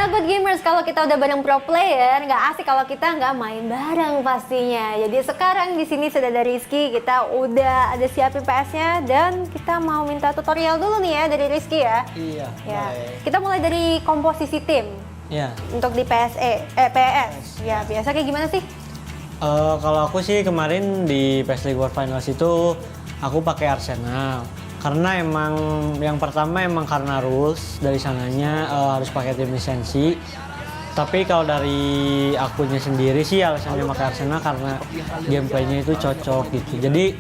Nah, Good Gamers, kalau kita udah bareng pro player, nggak asik kalau kita nggak main bareng pastinya. Jadi sekarang di sini sudah ada Rizky, kita udah ada siapin PS-nya dan kita mau minta tutorial dulu nih ya dari Rizky ya. Iya. Ya. Boleh. Kita mulai dari komposisi tim Iya. untuk di PS. Ya, biasa kayak gimana sih? Kalau aku sih kemarin di PS League World Finals itu aku pakai Arsenal. Karena emang yang pertama emang karena rules dari sananya harus pakai tim lisensi. Tapi kalau dari akunya sendiri sih alasannya pakai Arsenal karena gameplaynya itu cocok gitu. Jadi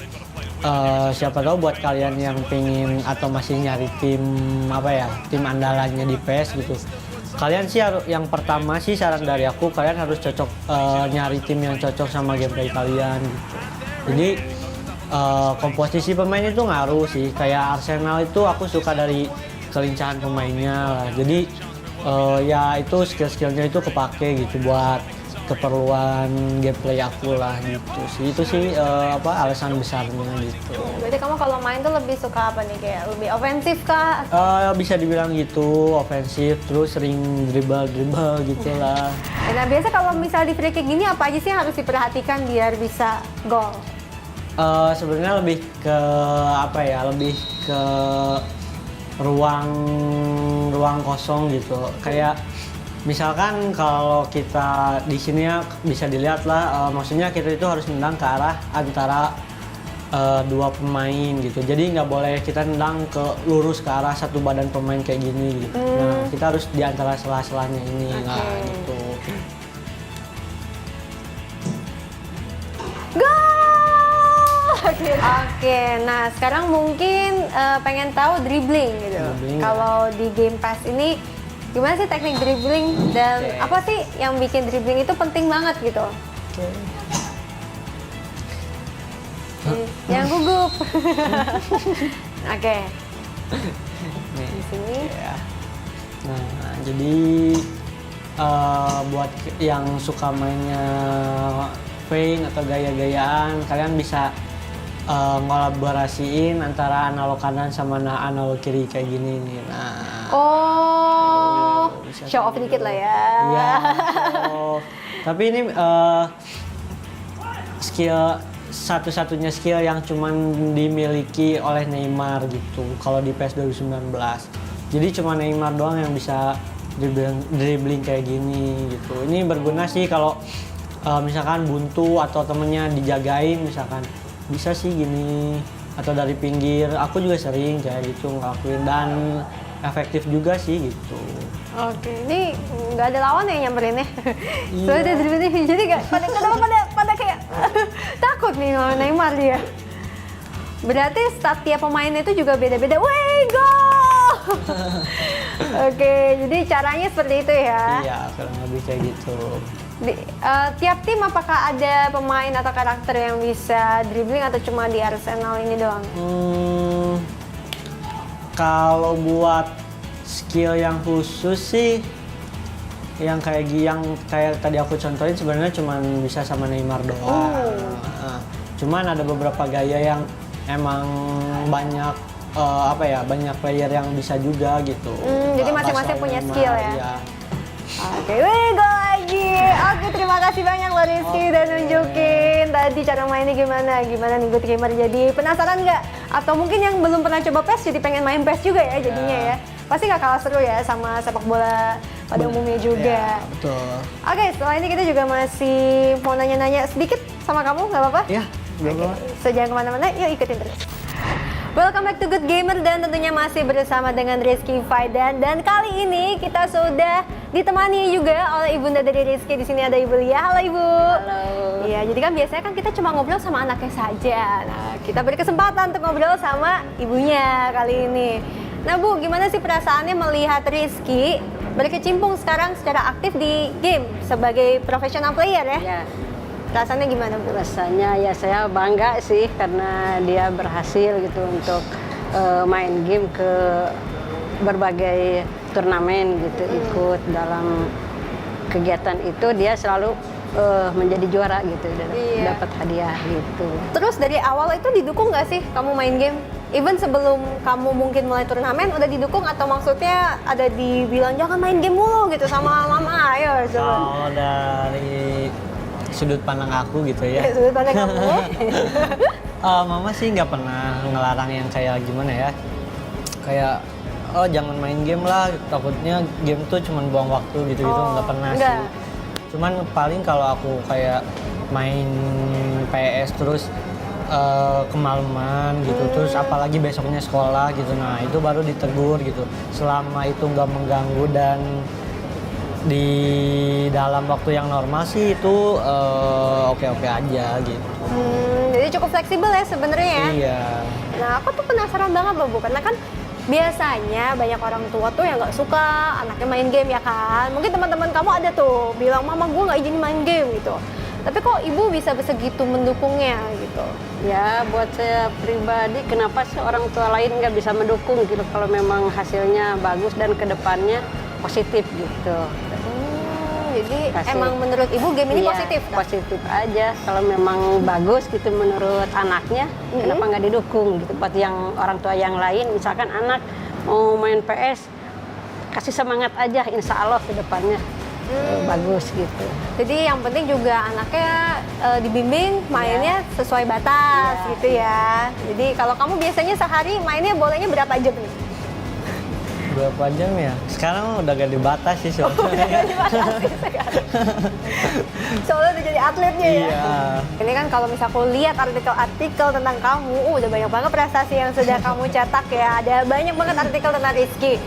siapa tahu buat kalian yang pengen atau masih nyari tim tim andalannya di PS gitu. Kalian sih yang pertama sih saran dari aku kalian harus cocok nyari tim yang cocok sama gameplay kalian gitu. Jadi komposisi pemain itu ngaruh sih. Kayak Arsenal itu aku suka dari kelincahan pemainnya lah. Jadi ya itu skill-skillnya itu kepake gitu buat keperluan gameplay aku lah gitu sih. Itu sih alasan besarnya gitu. Berarti kamu kalau main tuh lebih suka apa nih? Kayak lebih ofensif kah? Bisa dibilang gitu, ofensif terus sering dribble gitu lah. Nah, biasa kalau misal di free kick gini apa aja sih yang harus diperhatikan biar bisa gol? Sebenarnya lebih ke lebih ke ruang kosong gitu. Kayak misalkan kalau kita di sini ya bisa dilihat lah, maksudnya kita itu harus nendang ke arah antara dua pemain gitu. Jadi nggak boleh kita nendang ke lurus ke arah satu badan pemain kayak gini gitu. Nah, kita harus di antara sela-selanya ini lah gitu. Oke, nah sekarang mungkin pengen tahu dribbling gitu. Kalau di Game Pass ini gimana sih teknik dribbling dan apa sih yang bikin dribbling itu penting banget gitu? Yang gugup. Oke. Di sini. Ya. Nah, jadi buat yang suka mainnya feint atau gaya-gayaan, kalian bisa ngolaborasiin antara analog kanan sama analog kiri kayak gini nih. Nah, show off dikit lah ya. Iya. Tapi ini skill satu-satunya skill yang cuman dimiliki oleh Neymar gitu. Kalau di PES 2019, jadi cuma Neymar doang yang bisa dribbling kayak gini gitu. Ini berguna sih kalau misalkan buntu atau temennya dijagain misalkan. Bisa sih gini atau dari pinggir, aku juga sering kayak gitu ngelakuin dan efektif juga sih gitu. Oke, ini nggak ada lawan yang nyamperin ya? Iya. Soalnya dribbling jadi nggak pada kayak takut nih lawan Neymar dia. Berarti stat tiap pemainnya itu juga beda-beda. Wey, gol! Oke, jadi caranya seperti itu ya? Iya, kurang lebih kayak gitu. Tiap tim apakah ada pemain atau karakter yang bisa dribbling atau cuma di Arsenal ini doang? Kalau buat skill yang khusus sih yang kayak tadi aku contohin sebenarnya cuma bisa sama Neymar doang. Cuman ada beberapa gaya yang emang banyak banyak player yang bisa juga gitu. Jadi masing-masing punya skill ya? Iya. Oke, wih, gol lagi. Oke, terima kasih banyak loh Rizky udah nunjukin tadi cara mainnya gimana nih Good Gamer. Jadi penasaran nggak? Atau mungkin yang belum pernah coba PES jadi pengen main PES juga ya jadinya ya? Pasti nggak kalah seru ya sama sepak bola pada umumnya juga. Ya, betul. Oke, setelah ini kita juga masih mau nanya-nanya sedikit sama kamu, nggak apa-apa? Iya, Oke, so jangan kemana-mana, yuk ikutin terus. Welcome back to Good Gamer dan tentunya masih bersama dengan Rizky Faidan, dan kali ini kita sudah ditemani juga oleh ibunda dari Rizky. Di sini ada Ibu Lia. Halo Ibu. Halo. Iya, jadi kan biasanya kan kita cuma ngobrol sama anaknya saja. Nah, kita beri kesempatan untuk ngobrol sama ibunya kali ini. Nah Bu, gimana sih perasaannya melihat Rizky berkecimpung sekarang secara aktif di game sebagai profesional player ya? Ya, Rasanya gimana Bu? rasanya ya saya bangga sih karena dia berhasil gitu untuk main game ke berbagai turnamen gitu, ikut dalam kegiatan itu dia selalu menjadi juara gitu dan dapat hadiah gitu. Terus dari awal itu didukung nggak sih kamu main game? even sebelum kamu mungkin mulai turnamen udah didukung atau maksudnya ada dibilang jangan main game mulu gitu sama mama, ayo coba. Kalau dari sudut pandang aku gitu ya. Sudut pandang kamu. Mama sih nggak pernah ngelarang yang kayak gimana ya. Kayak oh jangan main game lah, takutnya game tuh cuman buang waktu gitu-gitu, nggak pernah enggak. sih. Cuman paling kalau aku kayak main PS terus kemalaman gitu, terus apalagi besoknya sekolah gitu, nah itu baru ditegur gitu. Selama itu nggak mengganggu dan di dalam waktu yang normal sih itu oke-oke aja gitu. Jadi cukup fleksibel ya sebenarnya ya. Iya. Nah aku tuh penasaran banget loh Bu, karena kan biasanya banyak orang tua tuh yang nggak suka anaknya main game ya kan. Mungkin teman-teman kamu ada tuh bilang mama gue nggak izinin main game gitu. Tapi kok ibu bisa segitu mendukungnya gitu? Ya buat saya pribadi, kenapa sih orang tua lain nggak bisa mendukung gitu kalau memang hasilnya bagus dan kedepannya positif gitu. Jadi Kasih. emang menurut ibu game ini Iya, positif kan? positif aja. Kalau memang bagus gitu menurut anaknya, kenapa nggak didukung gitu? Buat yang orang tua yang lain, misalkan anak mau main PS, kasih semangat aja, insya Allah ke depannya bagus gitu. Jadi yang penting juga anaknya dibimbing mainnya sesuai batas Iya. gitu ya. Jadi kalau kamu biasanya sehari mainnya bolehnya berapa jam nih? Berapa jam ya? Sekarang udah gak dibatas sih soalnya. Soalnya udah jadi atletnya ya. Iya. Ini kan kalau misal aku lihat artikel-artikel tentang kamu, udah banyak banget prestasi yang sudah kamu cetak ya. Ada banyak banget artikel tentang Rizky.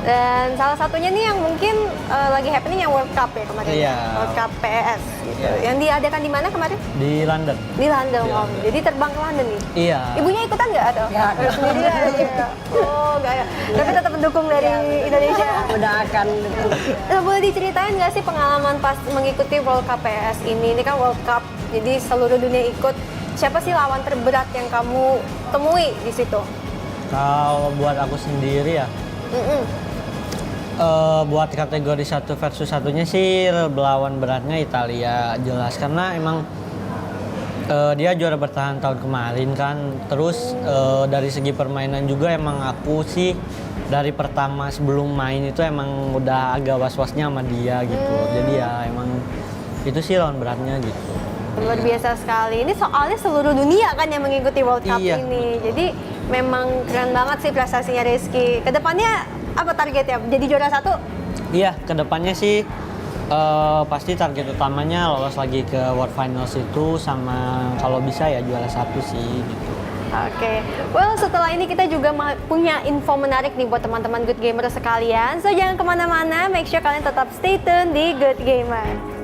Dan salah satunya nih yang mungkin lagi happening yang World Cup ya kemarin. Iya. World Cup PES gitu. Iya. Yang diadakan di mana kemarin? Di London. Di London. Di Om. London. Jadi terbang ke London nih. Iya. Ibunya ikutan nggak atau? Nggak ada. Sendirian. Iya. Oh, nggak ya. Tapi tetap mendukung dari Indonesia. Udah akan Boleh diceritain nggak sih pengalaman pas mengikuti World Cup PES ini? Ini kan World Cup, jadi seluruh dunia ikut. Siapa sih lawan terberat yang kamu temui di situ? Kalau buat aku sendiri ya, buat kategori 1 versus 1-nya sih lawan beratnya Italia jelas, karena emang dia juara bertahan tahun kemarin kan. Terus dari segi permainan juga emang aku sih dari pertama sebelum main itu emang udah agak was-wasnya sama dia gitu. Jadi ya emang itu sih lawan beratnya gitu. Luar biasa sekali. Ini soalnya seluruh dunia kan yang mengikuti World Cup Iya. ini. Jadi memang keren banget sih prestasinya Rizky. Kedepannya apa targetnya? Jadi juara 1? Iya, kedepannya sih pasti target utamanya lolos lagi ke World Finals itu, sama kalau bisa ya juara 1 sih gitu. Oke, well setelah ini kita juga punya info menarik nih buat teman-teman Good Gamer sekalian. So jangan kemana-mana, make sure kalian tetap stay tune di Good Gamer.